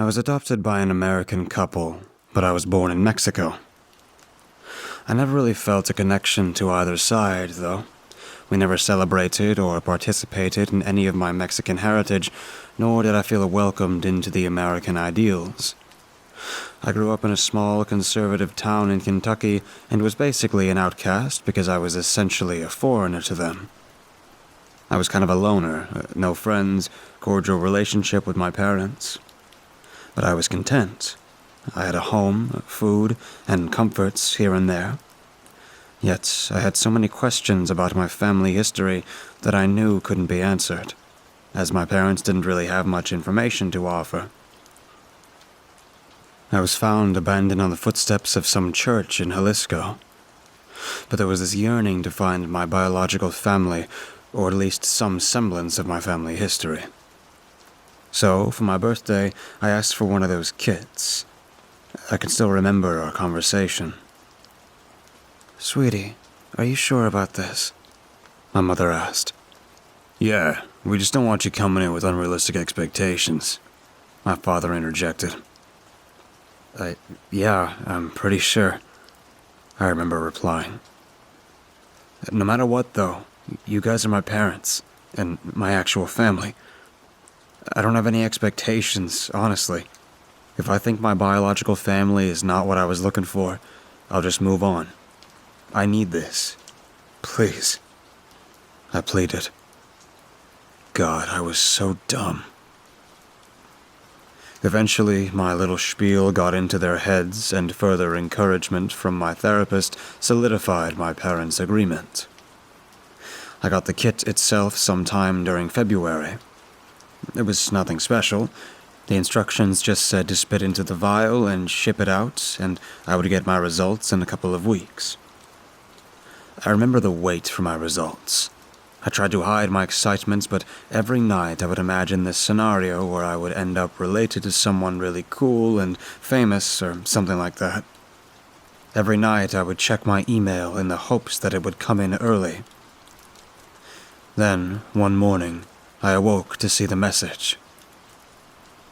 I was adopted by an American couple, but I was born in Mexico. I never really felt a connection to either side, though. We never celebrated or participated in any of my Mexican heritage, nor did I feel welcomed into the American ideals. I grew up in a small, conservative town in Kentucky and was basically an outcast because I was essentially a foreigner to them. I was kind of a loner, no friends, cordial relationship with my parents. But I was content. I had a home, food, and comforts here and there. Yet I had so many questions about my family history that I knew couldn't be answered, as my parents didn't really have much information to offer. I was found abandoned on the footsteps of some church in Jalisco. But there was this yearning to find my biological family, or at least some semblance of my family history. So, for my birthday, I asked for one of those kits. I can still remember our conversation. "Sweetie, are you sure about this?" my mother asked. "Yeah, we just don't want you coming in with unrealistic expectations," my father interjected. Yeah, I'm pretty sure," I remember replying. "No matter what, though, you guys are my parents, and my actual family. I don't have any expectations, honestly. If I think my biological family is not what I was looking for, I'll just move on. I need this. Please," I pleaded. God, I was so dumb. Eventually, my little spiel got into their heads, and further encouragement from my therapist solidified my parents' agreement. I got the kit itself sometime during February. It was nothing special. The instructions just said to spit into the vial and ship it out, and I would get my results in a couple of weeks. I remember the wait for my results. I tried to hide my excitement, but every night I would imagine this scenario where I would end up related to someone really cool and famous or something like that. Every night I would check my email in the hopes that it would come in early. Then, one morning, I awoke to see the message.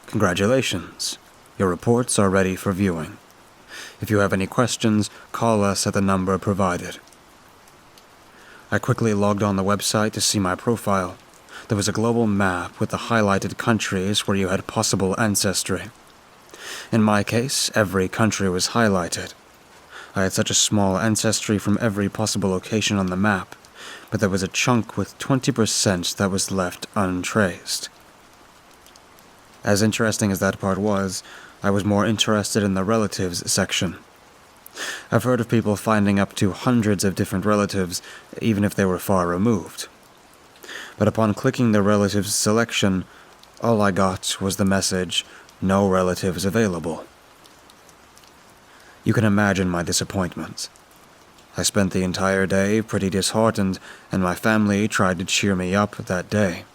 "Congratulations. Your reports are ready for viewing. If you have any questions, call us at the number provided." I quickly logged on the website to see my profile. There was a global map with the highlighted countries where you had possible ancestry. In my case, every country was highlighted. I had such a small ancestry from every possible location on the map, but there was a chunk with 20% that was left untraced. As interesting as that part was, I was more interested in the relatives section. I've heard of people finding up to hundreds of different relatives, even if they were far removed. But upon clicking the relatives selection, all I got was the message, "No relatives available." You can imagine my disappointment. I spent the entire day pretty disheartened, and my family tried to cheer me up that day.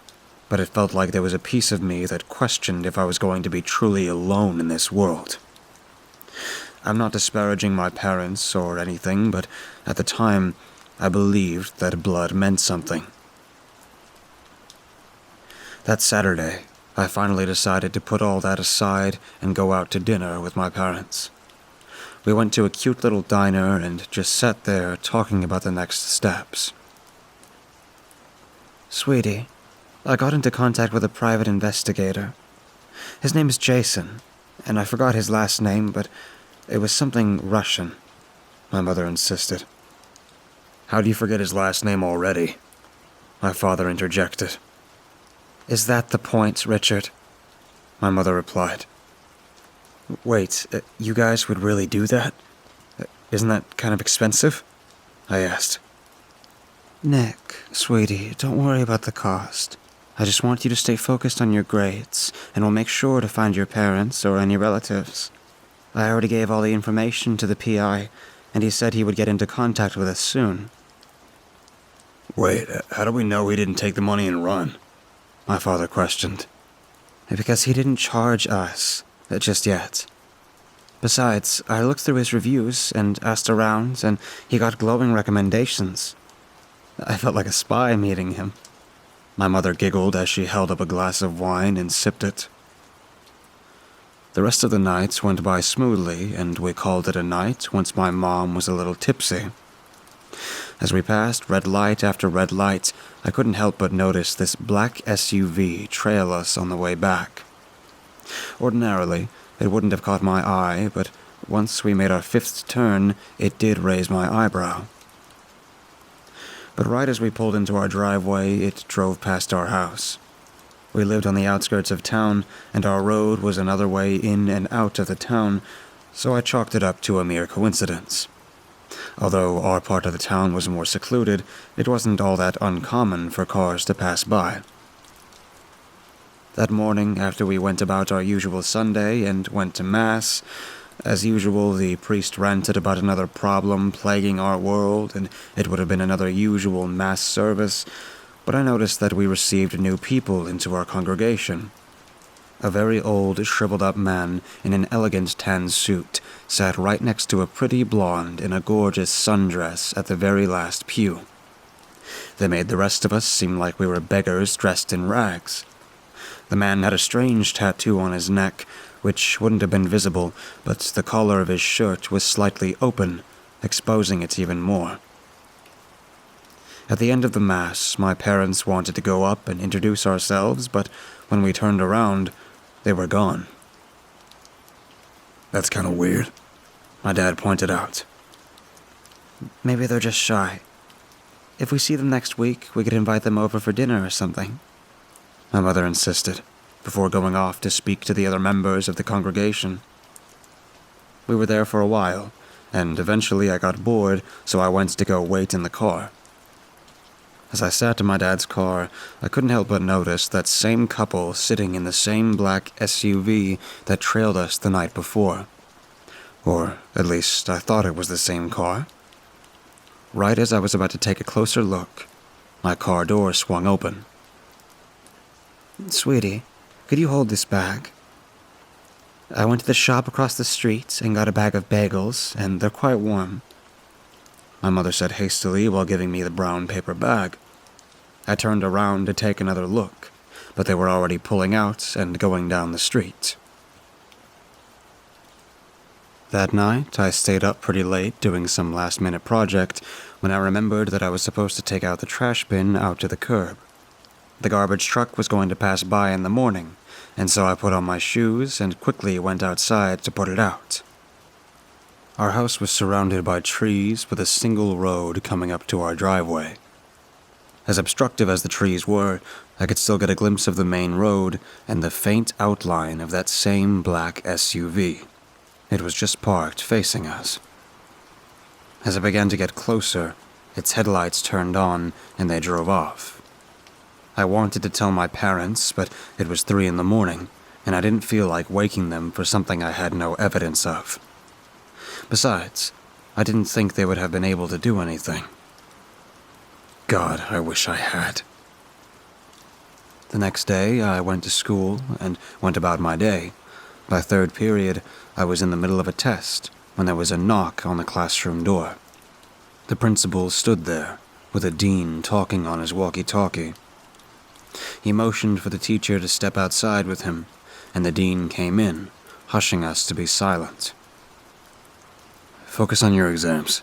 But it felt like there was a piece of me that questioned if I was going to be truly alone in this world. I'm not disparaging my parents or anything, but at the time, I believed that blood meant something. That Saturday, I finally decided to put all that aside and go out to dinner with my parents. We went to a cute little diner and just sat there talking about the next steps. "Sweetie, I got into contact with a private investigator. His name is Jason, and I forgot his last name, but it was something Russian," my mother insisted. "How do you forget his last name already?" my father interjected. "Is that the point, Richard?" my mother replied. "Wait, you guys would really do that? Isn't that kind of expensive?" I asked. "Nick, sweetie, don't worry about the cost. I just want you to stay focused on your grades, and we'll make sure to find your parents or any relatives. I already gave all the information to the PI, and he said he would get into contact with us soon." "Wait, how do we know he didn't take the money and run?" my father questioned. "Because he didn't charge us, just yet. Besides, I looked through his reviews and asked around, and he got glowing recommendations. I felt like a spy meeting him." My mother giggled as she held up a glass of wine and sipped it. The rest of the night went by smoothly, and we called it a night once my mom was a little tipsy. As we passed red light after red light, I couldn't help but notice this black SUV trail us on the way back. Ordinarily, it wouldn't have caught my eye, but once we made our fifth turn, it did raise my eyebrow. But right as we pulled into our driveway, it drove past our house. We lived on the outskirts of town, and our road was another way in and out of the town, so I chalked it up to a mere coincidence. Although our part of the town was more secluded, it wasn't all that uncommon for cars to pass by. That morning, after we went about our usual Sunday and went to Mass, as usual, the priest ranted about another problem plaguing our world, and it would have been another usual Mass service, but I noticed that we received new people into our congregation. A very old, shriveled-up man in an elegant tan suit sat right next to a pretty blonde in a gorgeous sundress at the very last pew. They made the rest of us seem like we were beggars dressed in rags. The man had a strange tattoo on his neck, which wouldn't have been visible, but the collar of his shirt was slightly open, exposing it even more. At the end of the Mass, my parents wanted to go up and introduce ourselves, but when we turned around, they were gone. "That's kind of weird," my dad pointed out. "Maybe they're just shy. If we see them next week, we could invite them over for dinner or something," my mother insisted, before going off to speak to the other members of the congregation. We were there for a while, and eventually I got bored, so I went to go wait in the car. As I sat in my dad's car, I couldn't help but notice that same couple sitting in the same black SUV that trailed us the night before. Or, at least, I thought it was the same car. Right as I was about to take a closer look, my car door swung open. "Sweetie, could you hold this bag? I went to the shop across the street and got a bag of bagels, and they're quite warm," my mother said hastily while giving me the brown paper bag. I turned around to take another look, but they were already pulling out and going down the street. That night, I stayed up pretty late doing some last-minute project when I remembered that I was supposed to take out the trash bin out to the curb. The garbage truck was going to pass by in the morning, and so I put on my shoes and quickly went outside to put it out. Our house was surrounded by trees with a single road coming up to our driveway. As obstructive as the trees were, I could still get a glimpse of the main road and the faint outline of that same black SUV. It was just parked facing us. As I began to get closer, its headlights turned on and they drove off. I wanted to tell my parents, but it was 3 a.m, and I didn't feel like waking them for something I had no evidence of. Besides, I didn't think they would have been able to do anything. God, I wish I had. The next day, I went to school and went about my day. By third period, I was in the middle of a test when there was a knock on the classroom door. The principal stood there, with the dean talking on his walkie-talkie. He motioned for the teacher to step outside with him, and the dean came in, hushing us to be silent. "Focus on your exams,"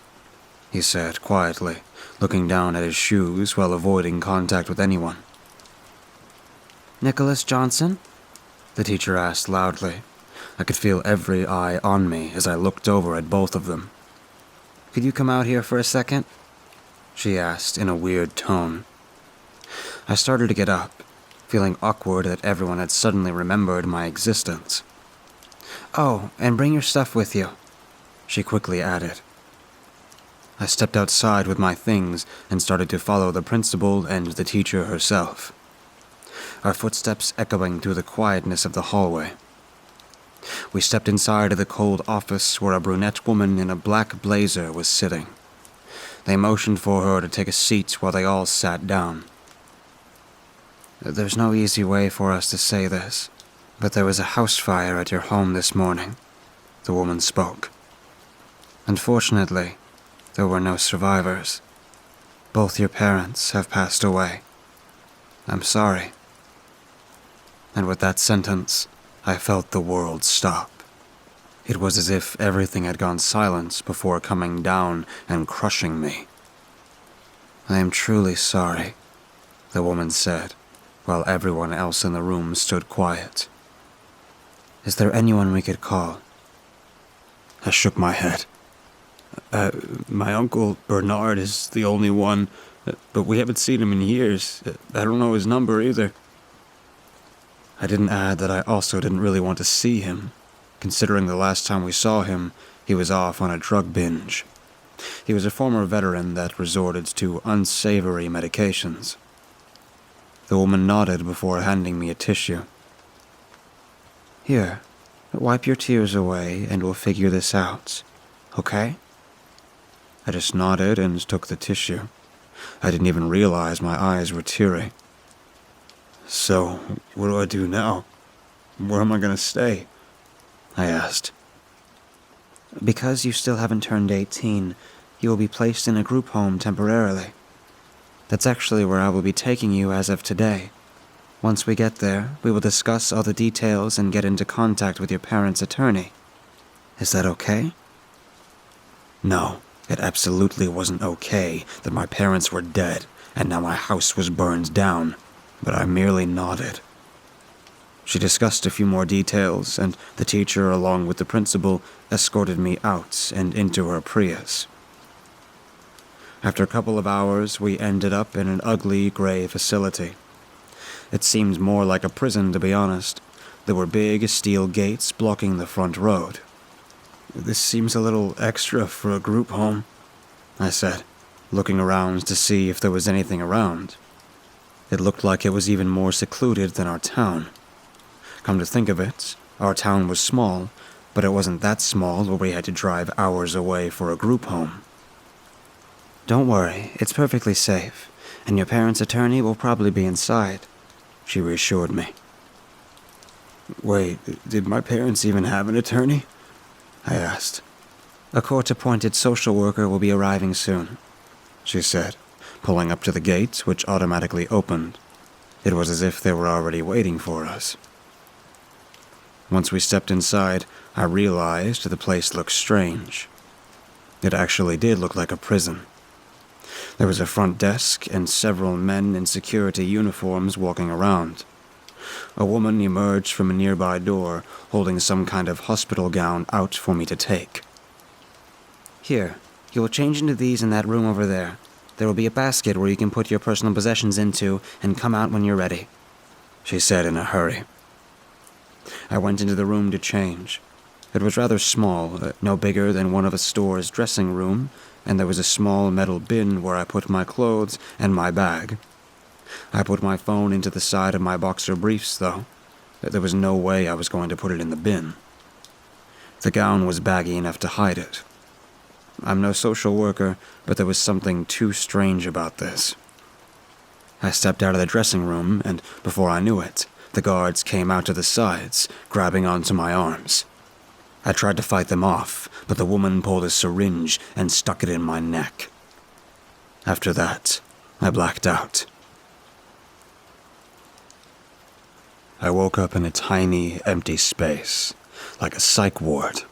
he said quietly, looking down at his shoes while avoiding contact with anyone. "Nicholas Johnson?" the teacher asked loudly. I could feel every eye on me as I looked over at both of them. "Could you come out here for a second?" she asked in a weird tone. I started to get up, feeling awkward that everyone had suddenly remembered my existence. "Oh, and bring your stuff with you," she quickly added. I stepped outside with my things and started to follow the principal and the teacher herself, our footsteps echoing through the quietness of the hallway. We stepped inside of the cold office where a brunette woman in a black blazer was sitting. They motioned for her to take a seat while they all sat down. "There's no easy way for us to say this, but there was a house fire at your home this morning," the woman spoke. "Unfortunately, there were no survivors. Both your parents have passed away. I'm sorry." And with that sentence, I felt the world stop. It was as if everything had gone silent before coming down and crushing me. "I am truly sorry," the woman said, while everyone else in the room stood quiet. "Is there anyone we could call?" I shook my head. My uncle Bernard is the only one, but we haven't seen him in years. I don't know his number either." I didn't add that I also didn't really want to see him, considering the last time we saw him, he was off on a drug binge. He was a former veteran that resorted to unsavory medications. The woman nodded before handing me a tissue. "Here, wipe your tears away and we'll figure this out, okay?" I just nodded and took the tissue. I didn't even realize my eyes were teary. "So, what do I do now? Where am I going to stay?" I asked. "Because you still haven't turned 18, you will be placed in a group home temporarily. That's actually where I will be taking you as of today. Once we get there, we will discuss all the details and get into contact with your parents' attorney. Is that okay?" No, it absolutely wasn't okay that my parents were dead and now my house was burned down, but I merely nodded. She discussed a few more details, and the teacher, along with the principal, escorted me out and into her Prius. After a couple of hours, we ended up in an ugly, gray facility. It seemed more like a prison, to be honest. There were big steel gates blocking the front road. "This seems a little extra for a group home," I said, looking around to see if there was anything around. It looked like it was even more secluded than our town. Come to think of it, our town was small, but it wasn't that small where we had to drive hours away for a group home. "Don't worry, it's perfectly safe, and your parents' attorney will probably be inside," she reassured me. "Wait, did my parents even have an attorney?" I asked. "A court-appointed social worker will be arriving soon," she said, pulling up to the gate, which automatically opened. It was as if they were already waiting for us. Once we stepped inside, I realized the place looked strange. It actually did look like a prison. There was a front desk and several men in security uniforms walking around. A woman emerged from a nearby door, holding some kind of hospital gown out for me to take. "Here, you will change into these in that room over there. There will be a basket where you can put your personal possessions into and come out when you're ready," she said in a hurry. I went into the room to change. It was rather small, no bigger than one of a store's dressing room, and there was a small metal bin where I put my clothes and my bag. I put my phone into the side of my boxer briefs, though. There was no way I was going to put it in the bin. The gown was baggy enough to hide it. I'm no social worker, but there was something too strange about this. I stepped out of the dressing room, and before I knew it, the guards came out to the sides, grabbing onto my arms. I tried to fight them off, but the woman pulled a syringe and stuck it in my neck. After that, I blacked out. I woke up in a tiny, empty space, like a psych ward.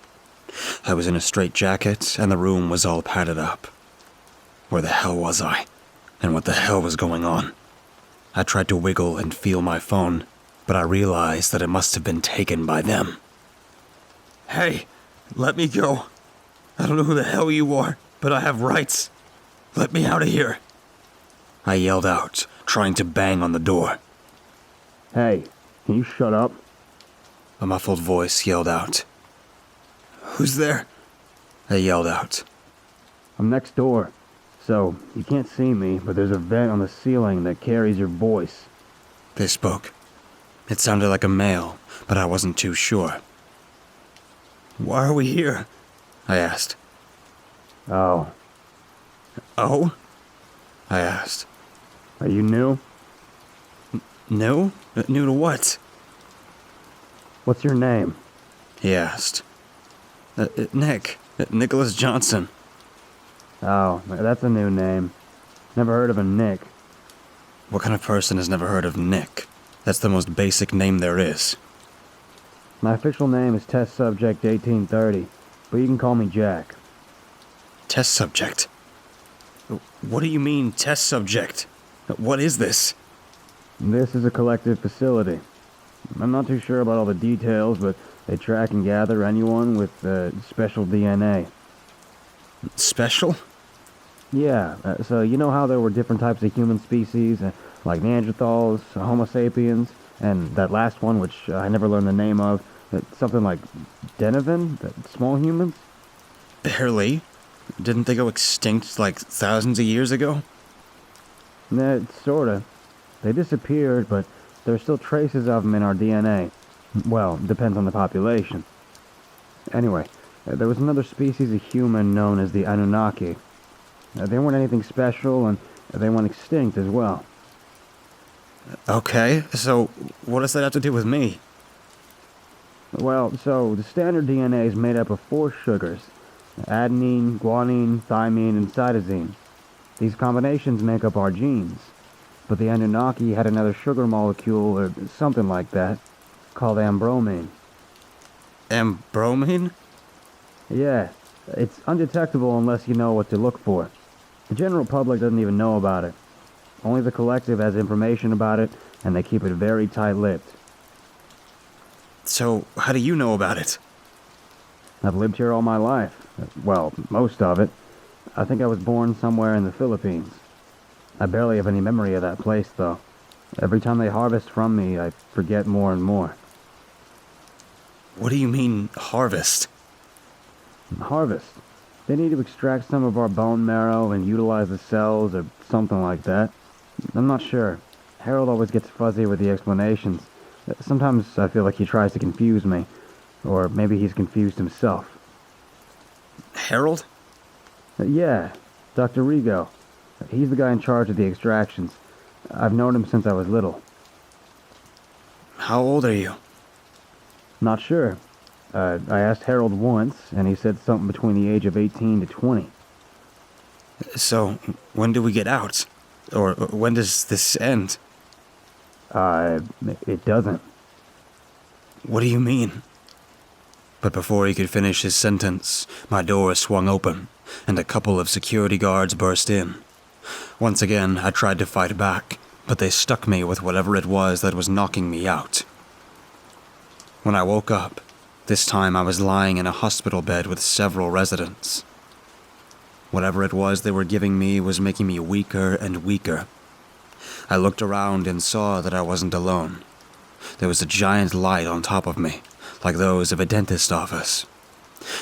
I was in a straitjacket, and the room was all padded up. Where the hell was I? And what the hell was going on? I tried to wiggle and feel my phone, but I realized that it must have been taken by them. "Hey, let me go. I don't know who the hell you are, but I have rights. Let me out of here," I yelled out, trying to bang on the door. "Hey, can you shut up?" A muffled voice yelled out. "Who's there?" I yelled out. "I'm next door. So, you can't see me, but there's a vent on the ceiling that carries your voice." They spoke. It sounded like a male, but I wasn't too sure. "Why are we here?" I asked. "Oh, "Oh?" I asked. are you new? "New? New to what?" What's your name?" he asked. Nick. Nicholas Johnson." "Oh, that's a new name. Never heard of a Nick." What kind of person has never heard of Nick? That's the most basic name there is. My official name is Test Subject 1830, but you can call me Jack. Test subject? What do you mean, test subject? What is this? This is a collective facility. I'm not too sure about all the details, but they track and gather anyone with special DNA. Special? Yeah, so you know how there were different types of human species, like Neanderthals, Homo sapiens, and that last one, which I never learned the name of, something like Denizen, small humans? Barely. Didn't they go extinct like thousands of years ago? Sorta. They disappeared, but there's still traces of them in our DNA. Well, depends on the population. Anyway, there was another species of human known as the Anunnaki. They weren't anything special, and they went extinct as well. Okay, so what does that have to do with me? Well, so the standard DNA is made up of 4 sugars: adenine, guanine, thymine, and cytosine. These combinations make up our genes. But the Anunnaki had another sugar molecule, or something like that, called Ambromine. Ambromine? Yeah, it's undetectable unless you know what to look for. The general public doesn't even know about it. Only the collective has information about it, and they keep it very tight-lipped. So, how do you know about it? I've lived here all my life. Well, most of it. I think I was born somewhere in the Philippines. I barely have any memory of that place, though. Every time they harvest from me, I forget more and more. What do you mean, harvest? Harvest. They need to extract some of our bone marrow and utilize the cells or something like that. I'm not sure. Harold always gets fuzzy with the explanations. Sometimes I feel like he tries to confuse me. Or maybe he's confused himself. Harold? Yeah, Dr. Rigo. He's the guy in charge of the extractions. I've known him since I was little. How old are you? Not sure. I asked Harold once, and he said something between the age of 18 to 20. So, when do we get out? Or when does this end? It doesn't. What do you mean? But before he could finish his sentence, my door swung open, and a couple of security guards burst in. Once again, I tried to fight back, but they stuck me with whatever it was that was knocking me out. When I woke up, this time I was lying in a hospital bed with several residents. Whatever it was they were giving me was making me weaker and weaker. I looked around and saw that I wasn't alone. There was a giant light on top of me, like those of a dentist's office.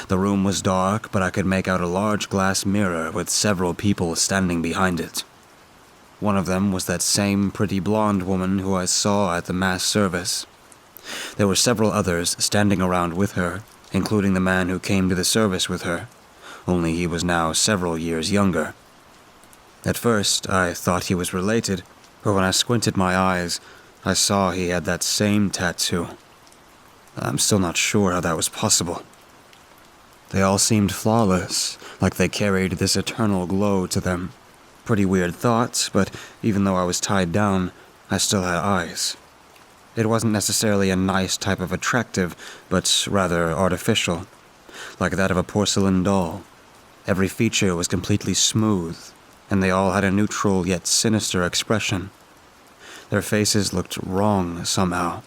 The room was dark, but I could make out a large glass mirror with several people standing behind it. One of them was that same pretty blonde woman who I saw at the mass service. There were several others standing around with her, including the man who came to the service with her, only he was now several years younger. At first, I thought he was related, but when I squinted my eyes, I saw he had that same tattoo. I'm still not sure how that was possible. They all seemed flawless, like they carried this eternal glow to them. Pretty weird thoughts, but even though I was tied down, I still had eyes. It wasn't necessarily a nice type of attractive, but rather artificial, like that of a porcelain doll. Every feature was completely smooth, and they all had a neutral yet sinister expression. Their faces looked wrong somehow.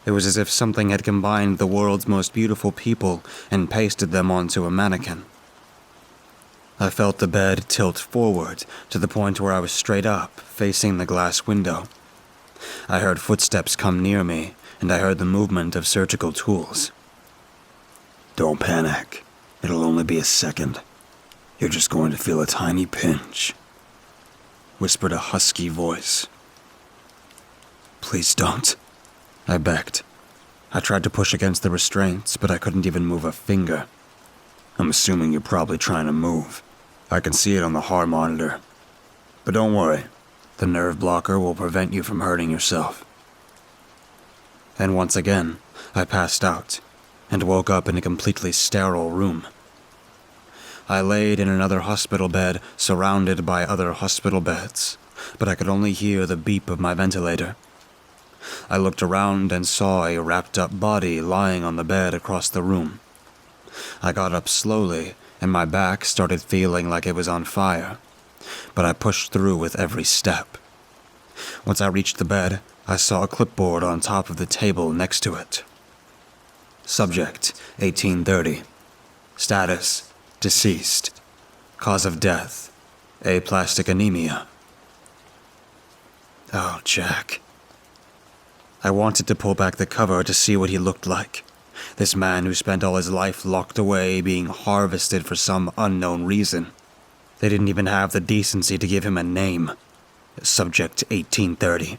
It was as if something had combined the world's most beautiful people and pasted them onto a mannequin. I felt the bed tilt forward to the point where I was straight up, facing the glass window. I heard footsteps come near me, and I heard the movement of surgical tools. "Don't panic. It'll only be a second. You're just going to feel a tiny pinch," whispered a husky voice. "Please don't," I begged. I tried to push against the restraints, but I couldn't even move a finger. "I'm assuming you're probably trying to move. I can see it on the heart monitor. But don't worry. The nerve blocker will prevent you from hurting yourself." And once again, I passed out, and woke up in a completely sterile room. I laid in another hospital bed, surrounded by other hospital beds, but I could only hear the beep of my ventilator. I looked around and saw a wrapped-up body lying on the bed across the room. I got up slowly, and my back started feeling like it was on fire, but I pushed through with every step. Once I reached the bed, I saw a clipboard on top of the table next to it. Subject, 1830. Status, deceased. Cause of death, aplastic anemia. Oh, Jack. I wanted to pull back the cover to see what he looked like. This man who spent all his life locked away, being harvested for some unknown reason. They didn't even have the decency to give him a name. Subject 1830.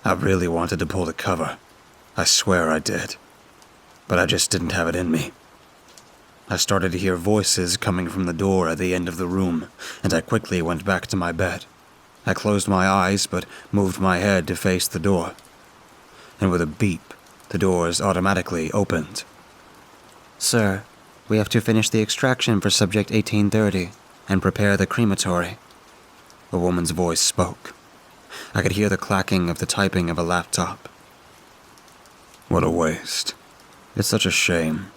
I really wanted to pull the cover. I swear I did. But I just didn't have it in me. I started to hear voices coming from the door at the end of the room, and I quickly went back to my bed. I closed my eyes, but moved my head to face the door. And with a beep, the doors automatically opened. Sir, we have to finish the extraction for Subject 1830 and prepare the crematory. A woman's voice spoke. I could hear the clacking of the typing of a laptop. What a waste. It's such a shame.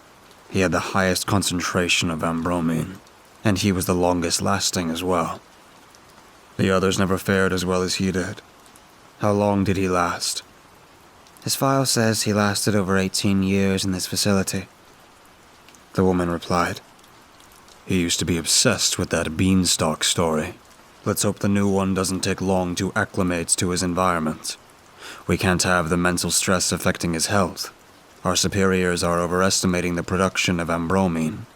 He had the highest concentration of Ambromine, and he was the longest lasting as well. The others never fared as well as he did. How long did he last? His file says he lasted over 18 years in this facility. The woman replied. He used to be obsessed with that beanstalk story. Let's hope the new one doesn't take long to acclimate to his environment. We can't have the mental stress affecting his health. Our superiors are overestimating the production of Ambromine.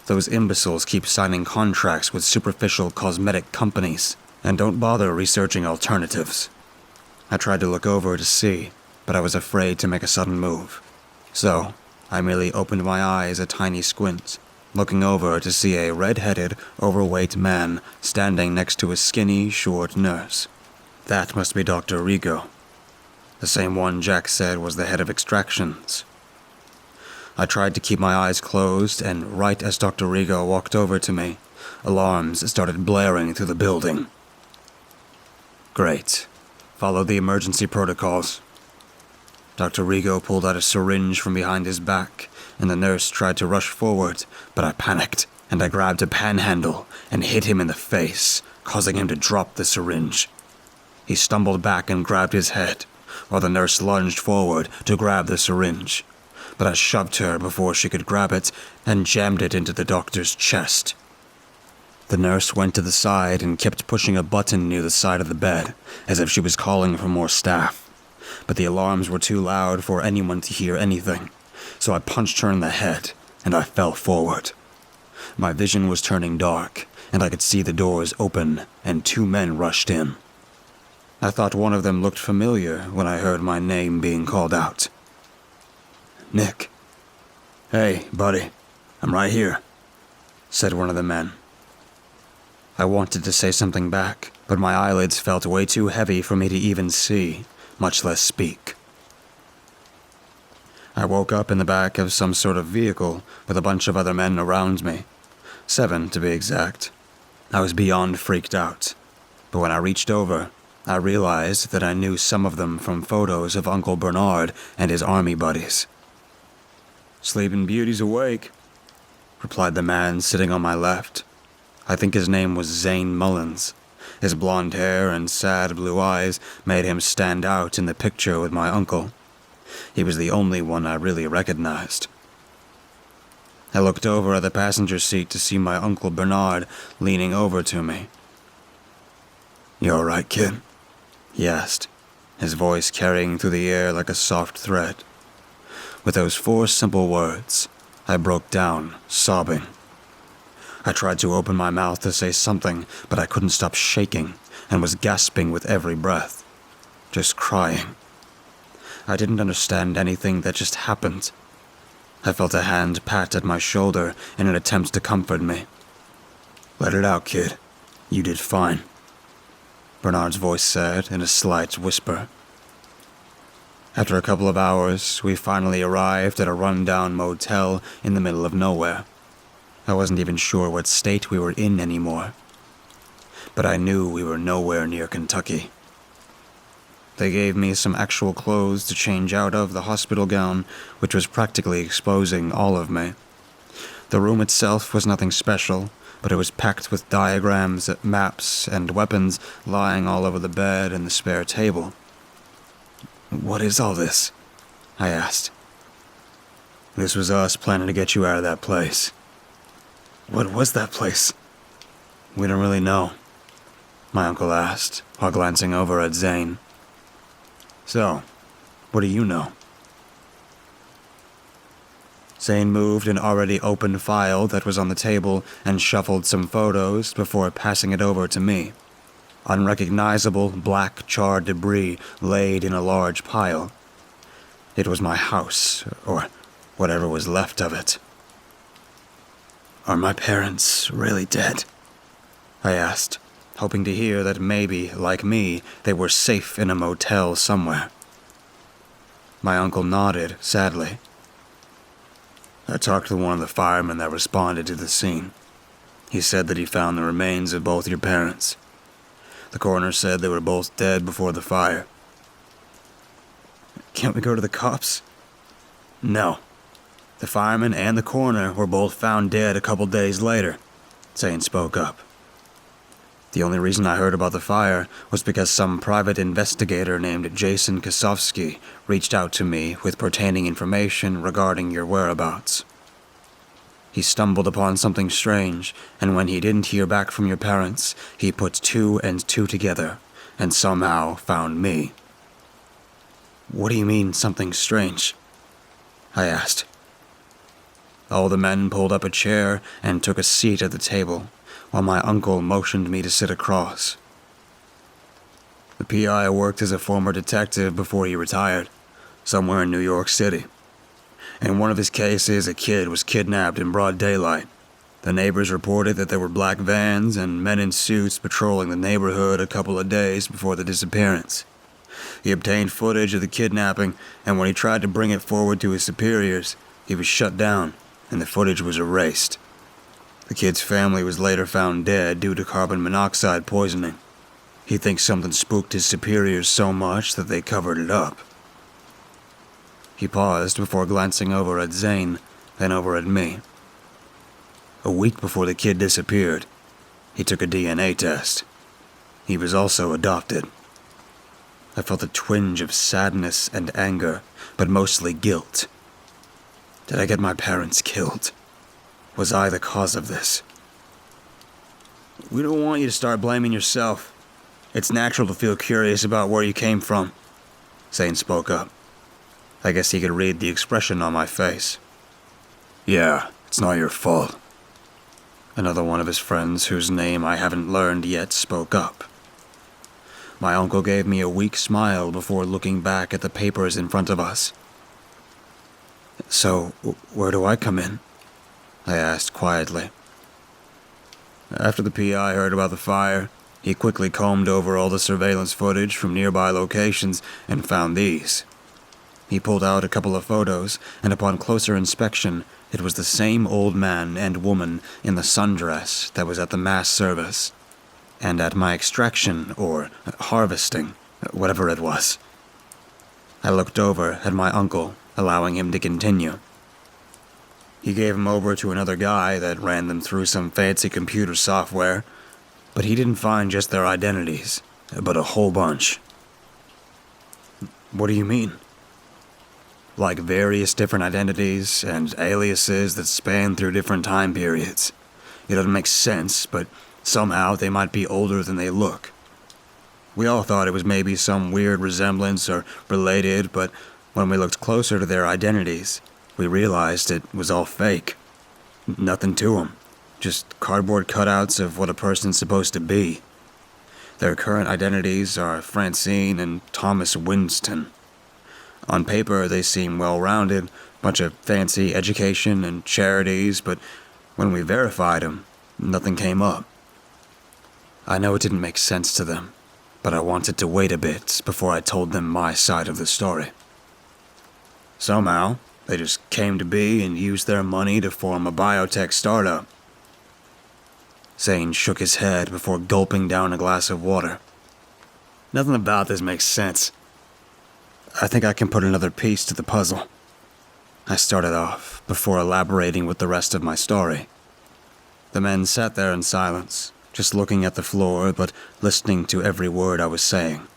Those imbeciles keep signing contracts with superficial cosmetic companies and don't bother researching alternatives. I tried to look over to see, but I was afraid to make a sudden move. So, I merely opened my eyes a tiny squint, looking over to see a red-headed, overweight man standing next to a skinny, short nurse. That must be Dr. Rigo. The same one Jack said was the head of extractions. I tried to keep my eyes closed, and right as Dr. Rigo walked over to me, alarms started blaring through the building. Great. Follow the emergency protocols. Dr. Rigo pulled out a syringe from behind his back, and the nurse tried to rush forward, but I panicked, and I grabbed a panhandle and hit him in the face, causing him to drop the syringe. He stumbled back and grabbed his head, while the nurse lunged forward to grab the syringe, but I shoved her before she could grab it and jammed it into the doctor's chest. The nurse went to the side and kept pushing a button near the side of the bed, as if she was calling for more staff, but the alarms were too loud for anyone to hear anything, so I punched her in the head, and I fell forward. My vision was turning dark, and I could see the doors open, and 2 men rushed in. I thought one of them looked familiar when I heard my name being called out. Nick. Hey, buddy. I'm right here, said one of the men. I wanted to say something back, but my eyelids felt way too heavy for me to even see, much less speak. I woke up in the back of some sort of vehicle with a bunch of other men around me. 7, to be exact. I was beyond freaked out, but when I reached over, I realized that I knew some of them from photos of Uncle Bernard and his army buddies. Sleeping Beauty's awake, replied the man sitting on my left. I think his name was Zane Mullins. His blonde hair and sad blue eyes made him stand out in the picture with my uncle. He was the only one I really recognized. I looked over at the passenger seat to see my Uncle Bernard leaning over to me. You all right, kid? He asked, his voice carrying through the air like a soft thread. With those 4 simple words, I broke down, sobbing. I tried to open my mouth to say something, but I couldn't stop shaking and was gasping with every breath, just crying. I didn't understand anything that just happened. I felt a hand pat at my shoulder in an attempt to comfort me. Let it out, kid. You did fine, Bernard's voice said in a slight whisper. After a couple of hours, we finally arrived at a run-down motel in the middle of nowhere. I wasn't even sure what state we were in anymore, but I knew we were nowhere near Kentucky. They gave me some actual clothes to change out of the hospital gown, which was practically exposing all of me. The room itself was nothing special, but it was packed with diagrams, maps, and weapons lying all over the bed and the spare table. "What is all this?" I asked. "This was us planning to get you out of that place." "What was that place?" "We don't really know," my uncle asked, while glancing over at Zane. "So, what do you know?" Zane moved an already open file that was on the table and shuffled some photos before passing it over to me. Unrecognizable black charred debris laid in a large pile. It was my house, or whatever was left of it. "Are my parents really dead?" I asked, hoping to hear that maybe, like me, they were safe in a motel somewhere. My uncle nodded, sadly. "I talked to one of the firemen that responded to the scene. He said that he found the remains of both your parents. The coroner said they were both dead before the fire." "Can't we go to the cops?" "No. The fireman and the coroner were both found dead a couple days later," Zane spoke up. "The only reason I heard about the fire was because some private investigator named Jason Kosofsky reached out to me with pertaining information regarding your whereabouts. He stumbled upon something strange, and when he didn't hear back from your parents, he put 2 and 2 together, and somehow found me." "What do you mean, something strange?" I asked. All the men pulled up a chair and took a seat at the table, while my uncle motioned me to sit across. "The PI worked as a former detective before he retired, somewhere in New York City. In one of his cases, a kid was kidnapped in broad daylight. The neighbors reported that there were black vans and men in suits patrolling the neighborhood a couple of days before the disappearance. He obtained footage of the kidnapping, and when he tried to bring it forward to his superiors, he was shut down, and the footage was erased. The kid's family was later found dead due to carbon monoxide poisoning. He thinks something spooked his superiors so much that they covered it up." He paused before glancing over at Zane, then over at me. "A week before the kid disappeared, he took a DNA test. He was also adopted." I felt a twinge of sadness and anger, but mostly guilt. Did I get my parents killed? Was I the cause of this? "We don't want you to start blaming yourself. It's natural to feel curious about where you came from," Zane spoke up. I guess he could read the expression on my face. "Yeah, it's not your fault." Another one of his friends, whose name I haven't learned yet, spoke up. My uncle gave me a weak smile before looking back at the papers in front of us. "So, where do I come in?" I asked quietly. After the PI heard about the fire, he quickly combed over all the surveillance footage from nearby locations and found these. He pulled out a couple of photos, and upon closer inspection, it was the same old man and woman in the sundress that was at the mass service, and at my extraction, or harvesting, whatever it was. I looked over at my uncle, allowing him to continue. He gave him over to another guy that ran them through some fancy computer software, but he didn't find just their identities, but a whole bunch. "What do you mean?" "Like various different identities and aliases that span through different time periods. It doesn't make sense, but somehow they might be older than they look. We all thought it was maybe some weird resemblance or related, but when we looked closer to their identities, we realized it was all fake. Nothing to them. Just cardboard cutouts of what a person's supposed to be. Their current identities are Francine and Thomas Winston. On paper, they seem well-rounded, bunch of fancy education and charities, but when we verified them, nothing came up. I know it didn't make sense to them, but I wanted to wait a bit before I told them my side of the story. Somehow, they just came to be and used their money to form a biotech startup." Zane shook his head before gulping down a glass of water. "Nothing about this makes sense. I think I can put another piece to the puzzle. I started off, before elaborating with the rest of my story. The men sat there in silence, just looking at the floor, but listening to every word I was saying.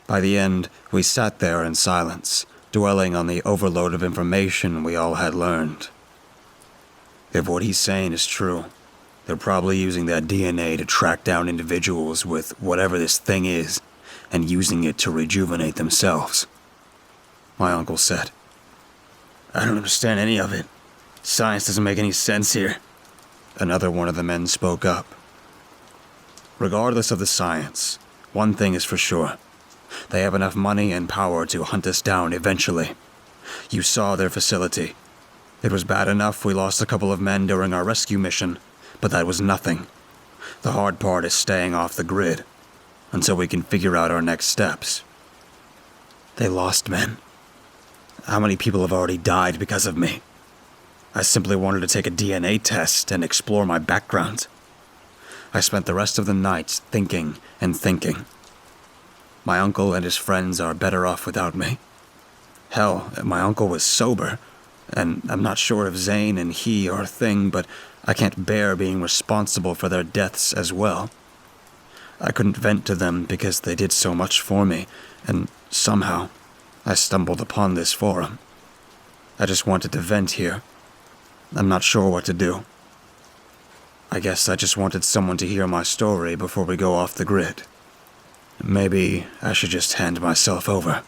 By the end, we sat there in silence, dwelling on the overload of information we all had learned. If what he's saying is true, they're probably using that DNA to track down individuals with whatever this thing is, and using it to rejuvenate themselves. My uncle said, "I don't understand any of it. Science doesn't make any sense here." Another one of the men spoke up. "Regardless of the science, one thing is for sure. They have enough money and power to hunt us down eventually. You saw their facility. It was bad enough we lost a couple of men during our rescue mission, but that was nothing. The hard part is staying off the grid, until we can figure out our next steps." They lost men. How many people have already died because of me? I simply wanted to take a DNA test and explore my background. I spent the rest of the night thinking and thinking. My uncle and his friends are better off without me. Hell, my uncle was sober, and I'm not sure if Zane and he are a thing, but I can't bear being responsible for their deaths as well. I couldn't vent to them because they did so much for me, and somehow I stumbled upon this forum. I just wanted to vent here. I'm not sure what to do. I guess I just wanted someone to hear my story before we go off the grid. Maybe I should just hand myself over.